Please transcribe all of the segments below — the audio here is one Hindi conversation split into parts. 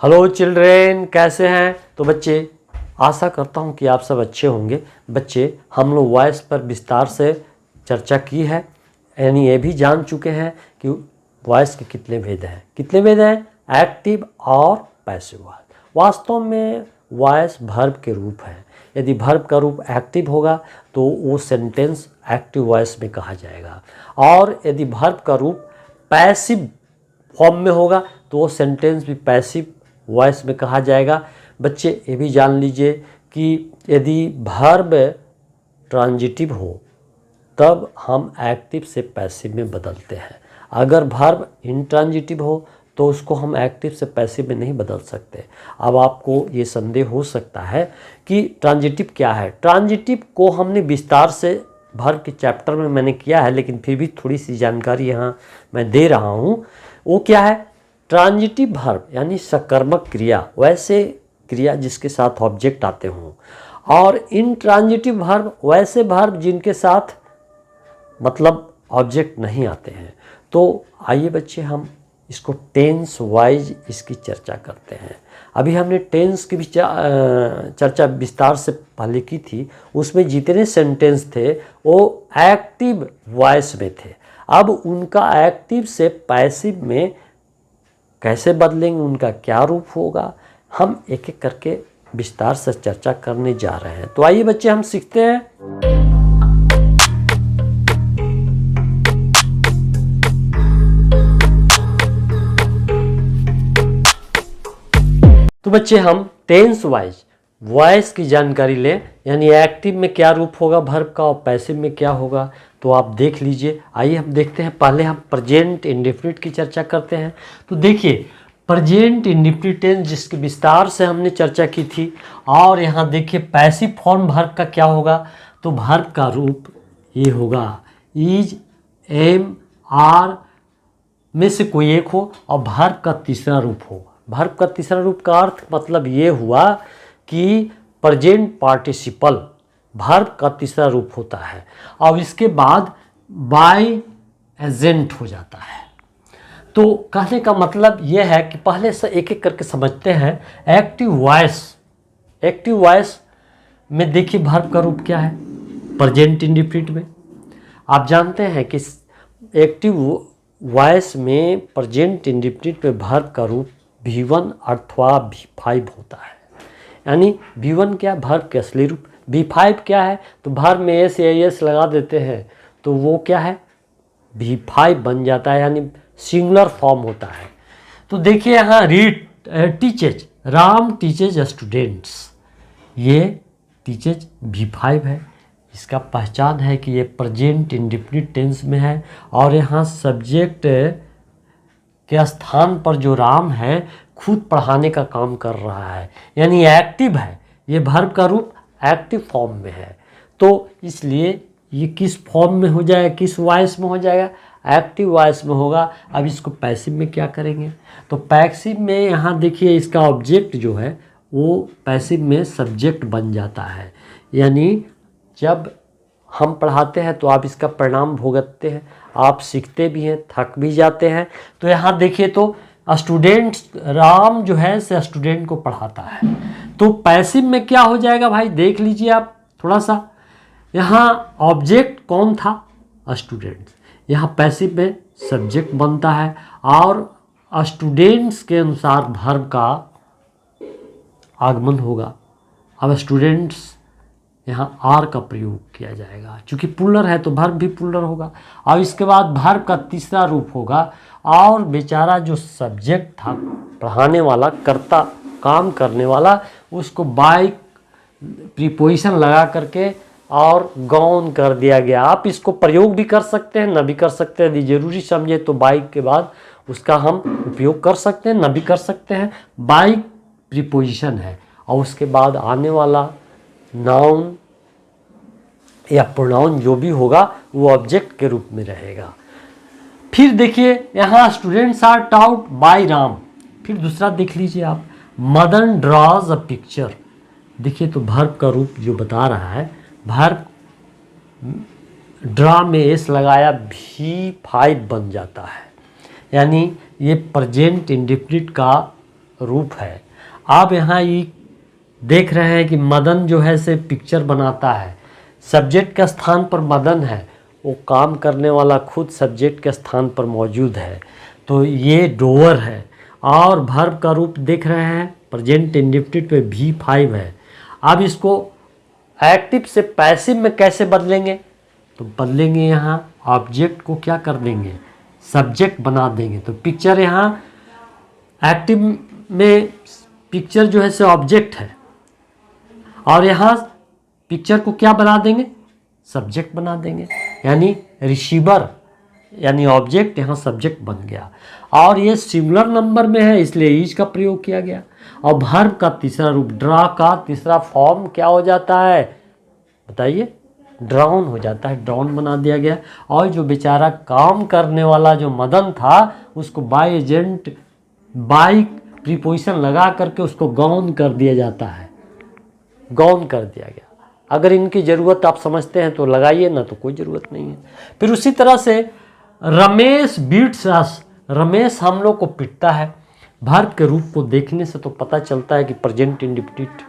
हेलो चिल्ड्रेन, कैसे हैं? तो बच्चे, आशा करता हूं कि आप सब अच्छे होंगे। बच्चे, हम लोग वॉइस पर विस्तार से चर्चा की है, यानी ये भी जान चुके हैं कि वॉइस के कितने भेद हैं। कितने भेद हैं? एक्टिव और पैसिव वॉइस। वास्तव में वॉइस वर्ब के रूप है। यदि वर्ब का रूप एक्टिव होगा तो वो सेंटेंस एक्टिव वॉइस में कहा जाएगा, और यदि वर्ब का रूप पैसिव फॉर्म में होगा तो वो सेंटेंस भी पैसिव वॉइस में कहा जाएगा। बच्चे, ये भी जान लीजिए कि यदि वर्ब ट्रांजिटिव हो तब हम एक्टिव से पैसिव में बदलते हैं। अगर वर्ब इंट्रांजिटिव हो तो उसको हम एक्टिव से पैसिव में नहीं बदल सकते। अब आपको ये संदेह हो सकता है कि ट्रांजिटिव क्या है। ट्रांजिटिव को हमने विस्तार से वर्ब के चैप्टर में मैंने किया है, लेकिन फिर भी थोड़ी सी जानकारी यहाँ मैं दे रहा हूँ। वो क्या है? ट्रांजिटिव वर्ब यानी सकर्मक क्रिया, वैसे क्रिया जिसके साथ ऑब्जेक्ट आते हों, और इंट्रांजिटिव वर्ब वैसे वर्ब जिनके साथ मतलब ऑब्जेक्ट नहीं आते हैं। तो आइए बच्चे, हम इसको टेंस वाइज इसकी चर्चा करते हैं। अभी हमने टेंस की भी चर्चा विस्तार से पहले की थी। उसमें जितने सेंटेंस थे वो एक्टिव वॉइस में थे। अब उनका एक्टिव से पैसिव में कैसे बदलेंगे, उनका क्या रूप होगा, हम एक एक करके विस्तार से चर्चा करने जा रहे हैं। तो आइए बच्चे, हम सीखते हैं। तो बच्चे, हम टेंस वाइज वॉइस की जानकारी लें, यानी एक्टिव में क्या रूप होगा वर्ब का और पैसिव में क्या होगा। तो आप देख लीजिए। आइए हम देखते हैं। पहले हम प्रेजेंट इंडेफिनिट की चर्चा करते हैं। तो देखिए, प्रेजेंट इंडेफिनिट टेंस जिसकी विस्तार से हमने चर्चा की थी, और यहाँ देखिए पैसिव फॉर्म वर्ब का क्या होगा। तो वर्ब का रूप ये होगा इज, एम, आर में से कोई एक हो, और वर्ब का तीसरा रूप हो। वर्ब का तीसरा रूप का अर्थ मतलब ये हुआ कि प्रेजेंट पार्टिसिपल वर्ब का तीसरा रूप होता है, और इसके बाद बाय एजेंट हो जाता है। तो कहने का मतलब ये है कि पहले से एक एक करके समझते हैं। एक्टिव वॉइस, एक्टिव वॉइस में देखिए वर्ब का रूप क्या है प्रेजेंट इंडेफिनिट में। आप जानते हैं कि एक्टिव वॉइस में प्रेजेंट इंडेफिनिट में वर्ब का रूप V1 अथवा V5 होता है। यानी V1 क्या? वर्ब के असली रूप। V5 क्या है? तो वर्ब में एस या एस लगा देते हैं तो वो क्या है? V5 बन जाता है, यानी सिंगुलर फॉर्म होता है। तो देखिए यहाँ read teaches, Ram teaches students, ये टीचेज V5 है। इसका पहचान है कि ये प्रेजेंट इंडेफिनिट टेंस में है, और यहाँ सब्जेक्ट के स्थान पर जो राम है खुद पढ़ाने का काम कर रहा है, यानी एक्टिव है। ये वर्ब का रूप एक्टिव फॉर्म में है, तो इसलिए ये किस फॉर्म में हो जाएगा, किस वॉइस में हो जाएगा? एक्टिव वॉइस में होगा। अब इसको पैसिव में क्या करेंगे? तो पैसिव में यहाँ देखिए इसका ऑब्जेक्ट जो है वो पैसिव में सब्जेक्ट बन जाता है, यानी जब हम पढ़ाते हैं तो आप इसका परिणाम भुगतते हैं, आप सीखते भी हैं, थक भी जाते हैं। तो यहाँ देखिए, तो स्टूडेंट्स, राम जो है से स्टूडेंट को पढ़ाता है। तो पैसिव में क्या हो जाएगा भाई, देख लीजिए आप थोड़ा सा। यहाँ ऑब्जेक्ट कौन था? स्टूडेंट्स। यहाँ पैसिव में सब्जेक्ट बनता है, और स्टूडेंट्स के अनुसार वर्ब का आगमन होगा। अब स्टूडेंट्स यहाँ आर का प्रयोग किया जाएगा, चूँकि पुलर है तो वर्ब भी पुलर होगा। और इसके बाद वर्ब का तीसरा रूप होगा, और बेचारा जो सब्जेक्ट था पढ़ाने वाला, कर्ता, काम करने वाला, उसको बाय प्रीपोजिशन लगा करके और गौन कर दिया गया। आप इसको प्रयोग भी कर सकते हैं, न भी कर सकते हैं। यदि जरूरी समझे तो बाय के बाद उसका हम उपयोग कर सकते हैं, न भी कर सकते हैं। बाय प्रीपोजिशन है, और उसके बाद आने वाला नाउन या प्रोनाउन जो भी होगा वो ऑब्जेक्ट के रूप में रहेगा। फिर देखिए यहाँ students are taught by Ram. फिर दूसरा देख लीजिए आप, मदन ड्रॉज अ पिक्चर। देखिए तो वर्ब का रूप जो बता रहा है, वर्ब ड्रा में एस लगाया V5 बन जाता है, यानी ये प्रेजेंट इंडेफिनिट का रूप है। आप यहाँ ये देख रहे हैं कि मदन जो है से पिक्चर बनाता है, सब्जेक्ट के स्थान पर मदन है, वो काम करने वाला खुद सब्जेक्ट के स्थान पर मौजूद है, तो ये डोअर है। और वर्ब का रूप देख रहे हैं प्रेजेंट इंडेफिनिट पे V5 है। अब इसको एक्टिव से पैसिव में कैसे बदलेंगे, तो बदलेंगे यहाँ ऑब्जेक्ट को क्या कर देंगे, सब्जेक्ट बना देंगे। तो पिक्चर यहाँ एक्टिव में पिक्चर जो है से ऑब्जेक्ट है, और यहाँ पिक्चर को क्या बना देंगे, सब्जेक्ट बना देंगे, यानी रिसीवर यानी ऑब्जेक्ट यहाँ सब्जेक्ट बन गया। और ये सिंगुलर नंबर में है इसलिए इज का प्रयोग किया गया। और वर्ब का तीसरा रूप ड्रा का तीसरा फॉर्म क्या हो जाता है बताइए, ड्राउन हो जाता है, ड्राउन बना दिया गया। और जो बेचारा काम करने वाला जो मदन था उसको बाय एजेंट बाई प्रीपोजिशन लगा करके उसको गौन कर दिया जाता है, गौन कर दिया गया। अगर इनकी ज़रूरत आप समझते हैं तो लगाइए, ना तो कोई ज़रूरत नहीं है। फिर उसी तरह से रमेश बीट्स अस, रमेश हम लोग को पिटता है। वर्ब के रूप को देखने से तो पता चलता है कि प्रेजेंट इंडेफिनिट,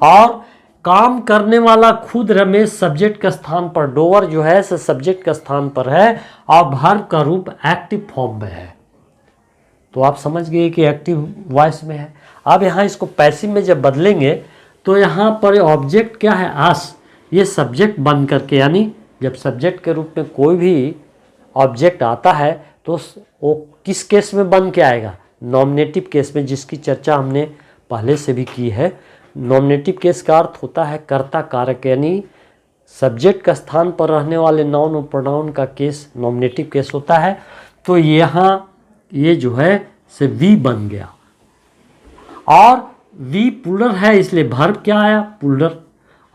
और काम करने वाला खुद रमेश सब्जेक्ट के स्थान पर, डोअर जो है से सब्जेक्ट के स्थान पर है, और वर्ब का रूप एक्टिव फॉर्म में है। तो आप समझ गए कि एक्टिव वॉइस में है। अब यहाँ इसको पैसिव में जब बदलेंगे तो यहाँ पर ऑब्जेक्ट क्या है, आस, ये सब्जेक्ट बन करके, यानी जब सब्जेक्ट के रूप में कोई भी ऑब्जेक्ट आता है तो वो किस केस में बन के आएगा, नॉमिनेटिव केस में, जिसकी चर्चा हमने पहले से भी की है। नॉमिनेटिव केस का अर्थ होता है कर्ता कारक, यानी सब्जेक्ट का स्थान पर रहने वाले नाउन और प्रोनाउन का केस नॉमिनेटिव केस होता है। तो यहाँ ये जो है से वी बन गया, और वी पुलर है इसलिए वर्ब क्या आया, पुलर।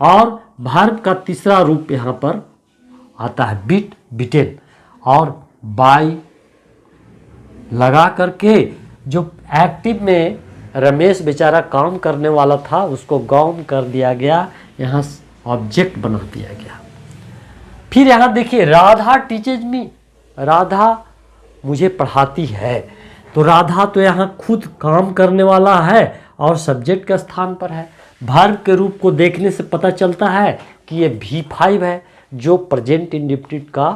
और वर्ब का तीसरा रूप यहाँ पर आता है बीट, बिटेन, और बाई लगा करके जो एक्टिव में रमेश बेचारा काम करने वाला था उसको गौन कर दिया गया, यहाँ ऑब्जेक्ट बना दिया गया। फिर यहाँ देखिए राधा टीचेज मी, राधा मुझे पढ़ाती है। तो राधा तो यहाँ खुद काम करने वाला है और सब्जेक्ट के स्थान पर है। वर्ब के रूप को देखने से पता चलता है कि ये V5 है जो प्रेजेंट इंडेफिनिट का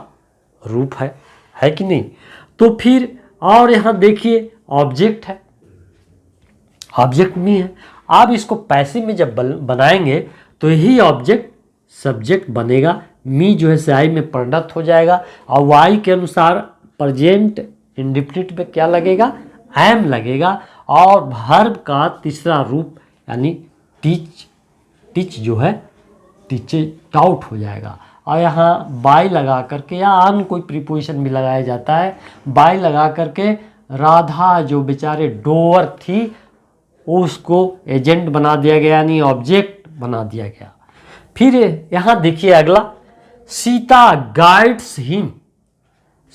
रूप है कि नहीं। तो फिर और यहाँ देखिए ऑब्जेक्ट है, ऑब्जेक्ट मी है। अब इसको पैसिव में जब बनाएंगे तो यही ऑब्जेक्ट सब्जेक्ट बनेगा, मी जो है से आई में परिणत हो जाएगा, और वाई के अनुसार प्रेजेंट इंडेफिनिट में क्या लगेगा, एम लगेगा। और वर्ब का तीसरा रूप यानी टीच, टीच जो है टीचेज आउट हो जाएगा। और यहाँ बाय लगा करके या अन्य कोई प्रीपोजिशन भी लगाया जाता है, बाय लगा करके राधा जो बेचारे डोअर थी उसको एजेंट बना दिया गया, यानी ऑब्जेक्ट बना दिया गया। फिर यहाँ देखिए अगला, सीता गाइड्स हिम,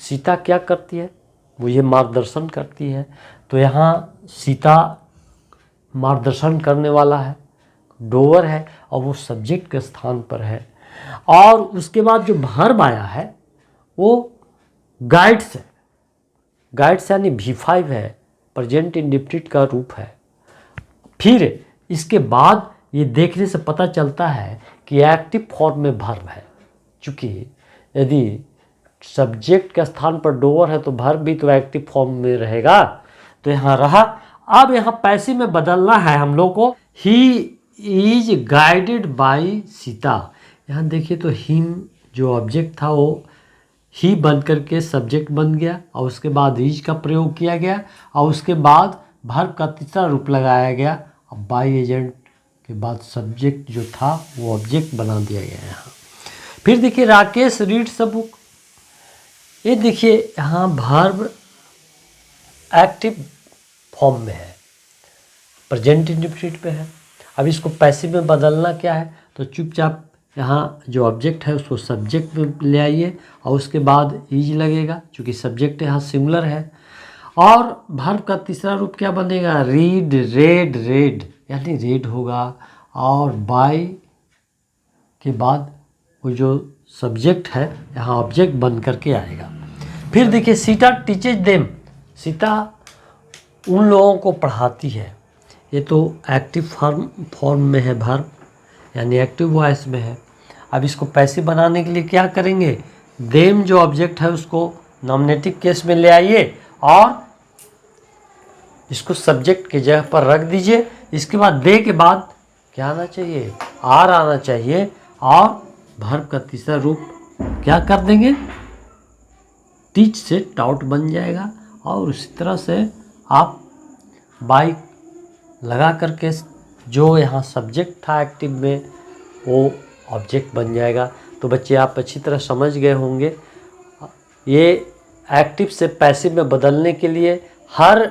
सीता क्या करती है, मुझे मार्गदर्शन करती है। तो यहाँ सीता मार्गदर्शन करने वाला है, डोअर है, और वो सब्जेक्ट के स्थान पर है। और उसके बाद जो वर्ब आया है वो गाइड्स है, गाइड्स यानी V5 है, प्रेजेंट इंडेफिनिट का रूप है। फिर इसके बाद ये देखने से पता चलता है कि एक्टिव फॉर्म में वर्ब है, चूँकि यदि सब्जेक्ट के स्थान पर डोअर है तो वर्ब भी तो एक्टिव फॉर्म में रहेगा, तो यहाँ रहा। अब यहाँ पैसिव में बदलना है हम लोग को, he is guided by Sita. यहाँ देखिए तो हिम जो ऑब्जेक्ट था वो ही बन करके सब्जेक्ट बन गया, और उसके बाद इज का प्रयोग किया गया, और उसके बाद वर्ब का तीसरा रूप लगाया गया, और बाय एजेंट के बाद सब्जेक्ट जो था वो ऑब्जेक्ट बना दिया गया यहाँ। फिर देखिए राकेश रीड्स अ बुक, ये देखिए यहाँ वर्ब एक्टिव फॉर्म में है, प्रेजेंट इंडेफिनिट पे है। अब इसको पैसिव में बदलना क्या है, तो चुपचाप यहाँ जो ऑब्जेक्ट है उसको सब्जेक्ट में ले आइए, और उसके बाद इज लगेगा, क्योंकि सब्जेक्ट यहाँ सिंगुलर है। और वर्ब का तीसरा रूप क्या बनेगा, रीड, रेड, रेड यानी रेड होगा, और बाय के बाद वो जो सब्जेक्ट है यहाँ ऑब्जेक्ट बन करके आएगा। फिर देखिए सीता टीचेज देम, सीता उन लोगों को पढ़ाती है, ये तो एक्टिव फॉर्म में है वर्ब, यानी एक्टिव वॉइस में है। अब इसको पैसिव बनाने के लिए क्या करेंगे, देम जो ऑब्जेक्ट है उसको नॉमिनेटिव केस में ले आइए और इसको सब्जेक्ट की जगह पर रख दीजिए। इसके बाद दे के बाद क्या आना चाहिए, आर आना चाहिए और वर्ब का तीसरा रूप क्या कर देंगे, टीच से टाउट बन जाएगा। और उसी तरह से आप बाइक लगा करके जो यहाँ सब्जेक्ट था एक्टिव में वो ऑब्जेक्ट बन जाएगा। तो बच्चे आप अच्छी तरह समझ गए होंगे। ये एक्टिव से पैसिव में बदलने के लिए हर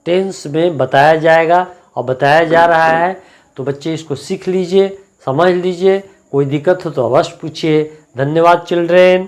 टेंस में बताया जाएगा और बताया जा रहा है। तो बच्चे इसको सीख लीजिए, समझ लीजिए। कोई दिक्कत हो तो अवश्य पूछिए। धन्यवाद चिल्ड्रेन।